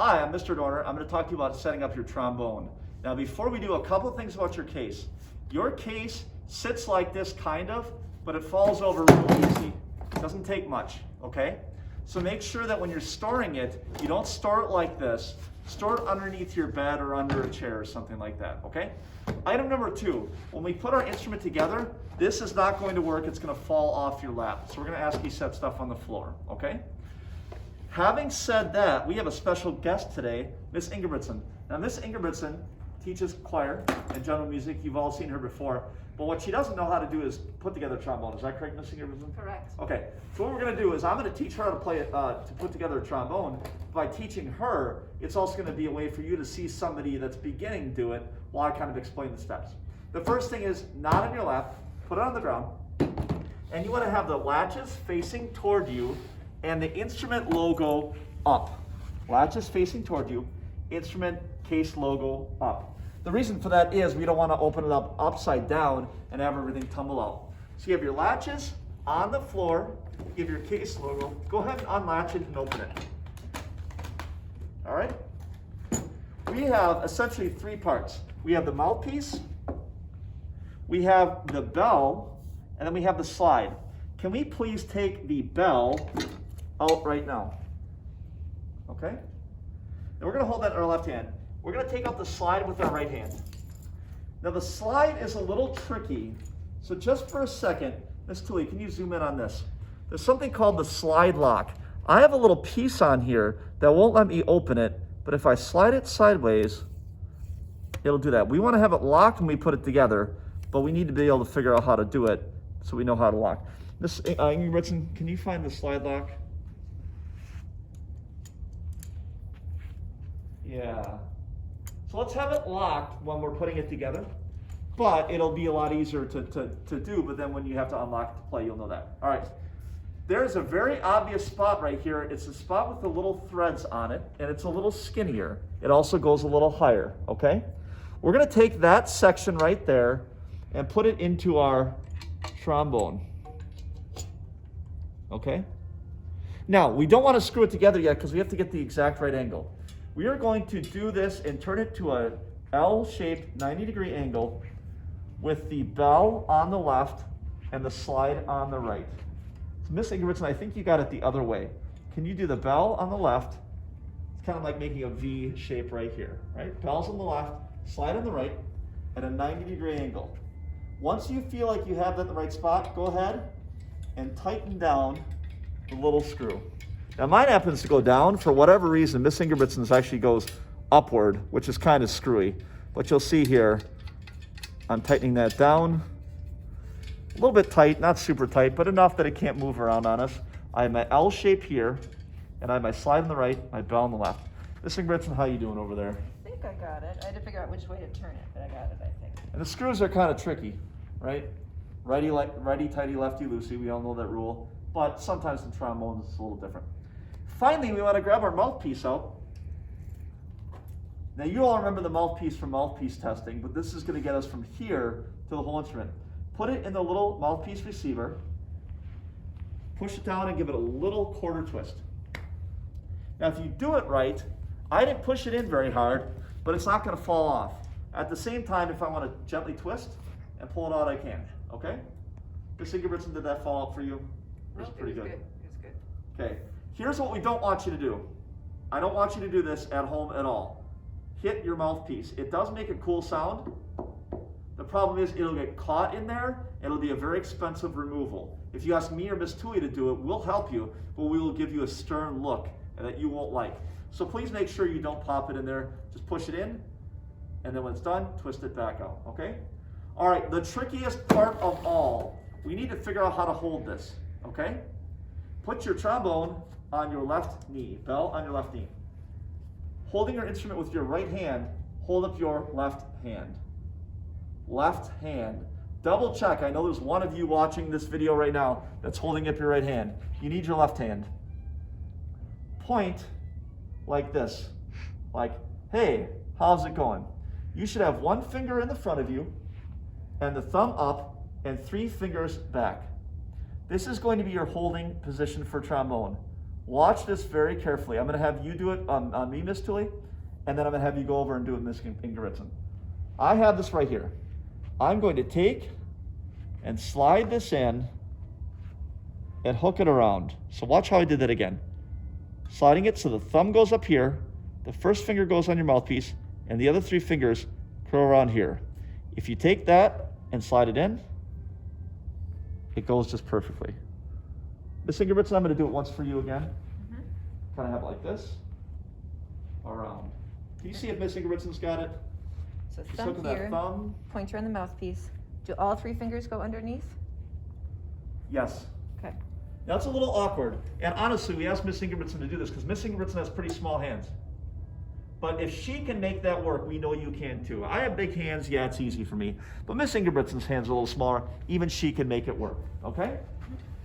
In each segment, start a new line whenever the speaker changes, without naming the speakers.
Hi, I'm Mr. Dorner. I'm going to talk to you about setting up your trombone. Now, before we do, a couple things about your case. Your case sits like this, kind of, but it falls over real easy. It doesn't take much, okay? So make sure that when you're storing it, you don't store it like this. Store it underneath your bed or under a chair or something like that, okay? Item number 2, when we put our instrument together, this is not going to work. It's going to fall off your lap. So we're going to ask you to set stuff on the floor, okay? Having said that, we have a special guest today, Miss Ingebrigtsen. Now, Miss Ingebrigtsen teaches choir and general music. You've all seen her before. But what she doesn't know how to do is put together a trombone. Is that correct, Miss Ingebrigtsen?
Correct.
Okay. So what we're going to do is I'm going to teach her how to play it, to put together a trombone. By teaching her, it's also going to be a way for you to see somebody that's beginning to do it while I kind of explain the steps. The first thing is not on your lap. Put it on the ground. And you want to have the latches facing toward you and the instrument logo up. Latches facing toward you, instrument case logo up. The reason for that is we don't want to open it up upside down and have everything tumble out. So you have your latches on the floor, you have your case logo. Go ahead and unlatch it and open it. All right? We have essentially 3 parts. We have the mouthpiece, we have the bell, and then we have the slide. Can we please take the bell out right now? Okay? And we're going to hold that in our left hand. We're going to take out the slide with our right hand. Now the slide is a little tricky, so just for a second, Miss Tully, can you zoom in on this? There's something called the slide lock. I have a little piece on here that won't let me open it, but if I slide it sideways, it'll do that. We want to have it locked when we put it together, but we need to be able to figure out how to do it so we know how to lock. Miss Ingebrigtsen, can you find the slide lock? Yeah. So let's have it locked when we're putting it together, but it'll be a lot easier to do, but then when you have to unlock it to play, you'll know that. All right. There's a very obvious spot right here. It's a spot with the little threads on it, and it's a little skinnier. It also goes a little higher, okay? We're going to take that section right there and put it into our trombone, okay? Now, we don't want to screw it together yet because we have to get the exact right angle. We are going to do this and turn it to a L-shaped 90-degree angle with the bell on the left and the slide on the right. So Miss Ingebrigtsen, I think you got it the other way. Can you do the bell on the left? It's kind of like making a V shape right here, right? Bell's on the left, slide on the right at a 90-degree angle. Once you feel like you have that in the right spot, go ahead and tighten down the little screw. Now mine happens to go down. For whatever reason, Miss Ingebrigtsen's actually goes upward, which is kind of screwy. But you'll see here, I'm tightening that down. A little bit tight, not super tight, but enough that it can't move around on us. I have my L shape here, and I have my slide on the right, my bell on the left. Miss Ingebrigtsen, how you doing over there?
I think I got it. I had to figure out which way to turn it, but I got it, I think.
And the screws are kind of tricky, right? Righty tighty, lefty loosey. We all know that rule. But sometimes in trombones it's a little different. Finally, we want to grab our mouthpiece out. Now you all remember the mouthpiece from mouthpiece testing, but this is going to get us from here to the whole instrument. Put it in the little mouthpiece receiver. Push it down and give it a little quarter twist. Now if you do it right, I didn't push it in very hard, but it's not going to fall off. At the same time, if I want to gently twist and pull it out, I can. Okay? Miss Ingebrigtsen, did that fall out for you?
Nope,
Pretty good.
It was good.
Okay. Here's what we don't want you to do. I don't want you to do this at home at all. Hit your mouthpiece. It does make a cool sound. The problem is it'll get caught in there. It'll be a very expensive removal. If you ask me or Miss Tui to do it, we'll help you, but we will give you a stern look that you won't like. So please make sure you don't pop it in there. Just push it in, and then when it's done, twist it back out, okay? All right, the trickiest part of all, we need to figure out how to hold this, okay? Put your trombone on your left knee, bell on your left knee. Holding your instrument with your right hand, hold up your left hand. Left hand. Double check. I know there's one of you watching this video right now that's holding up your right hand. You need your left hand. Point like this. Like, hey, how's it going? You should have one finger in the front of you and the thumb up and 3 fingers back. This is going to be your holding position for trombone. Watch this very carefully. I'm going to have you do it on me, Miss Tully, and then I'm going to have you go over and do it, Miss Ingebrigtsen. I have this right here. I'm going to take and slide this in and hook it around. So watch how I did that again. Sliding it so the thumb goes up here, the first finger goes on your mouthpiece, and the other 3 fingers curl around here. If you take that and slide it in, it goes just perfectly. Miss Ingebrigtsen, I'm going to do it once for you again. Kind of have it like this, around. Can you see if Miss Ingebrigtsen's got it?
So
She's
thumb
hooking
here,
that thumb.
pointer on the mouthpiece. Do all 3 fingers go underneath?
Yes.
Okay.
That's a little awkward. And honestly, we asked Miss Ingebrigtsen to do this because Miss Ingebrigtsen has pretty small hands. But if she can make that work, we know you can too. I have big hands, yeah, it's easy for me. But Miss Ingebrigtsen's hands are a little smaller. Even she can make it work, okay?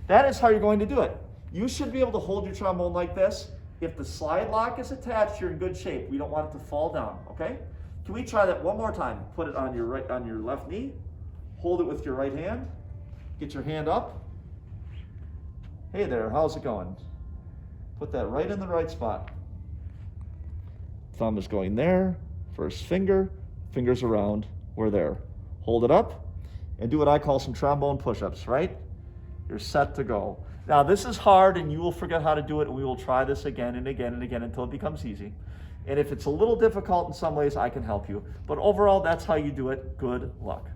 That is how you're going to do it. You should be able to hold your trombone like this. If the slide lock is attached, you're in good shape. We don't want it to fall down, okay? Can we try that one more time? Put it on your left knee. Hold it with your right hand. Get your hand up. Hey there, how's it going? Put that right in the right spot. Thumb is going there. First finger, fingers around. We're there. Hold it up and do what I call some trombone push-ups, right? You're set to go. Now this is hard and you will forget how to do it, and we will try this again and again and again until it becomes easy. And if it's a little difficult in some ways, I can help you. But overall, that's how you do it. Good luck.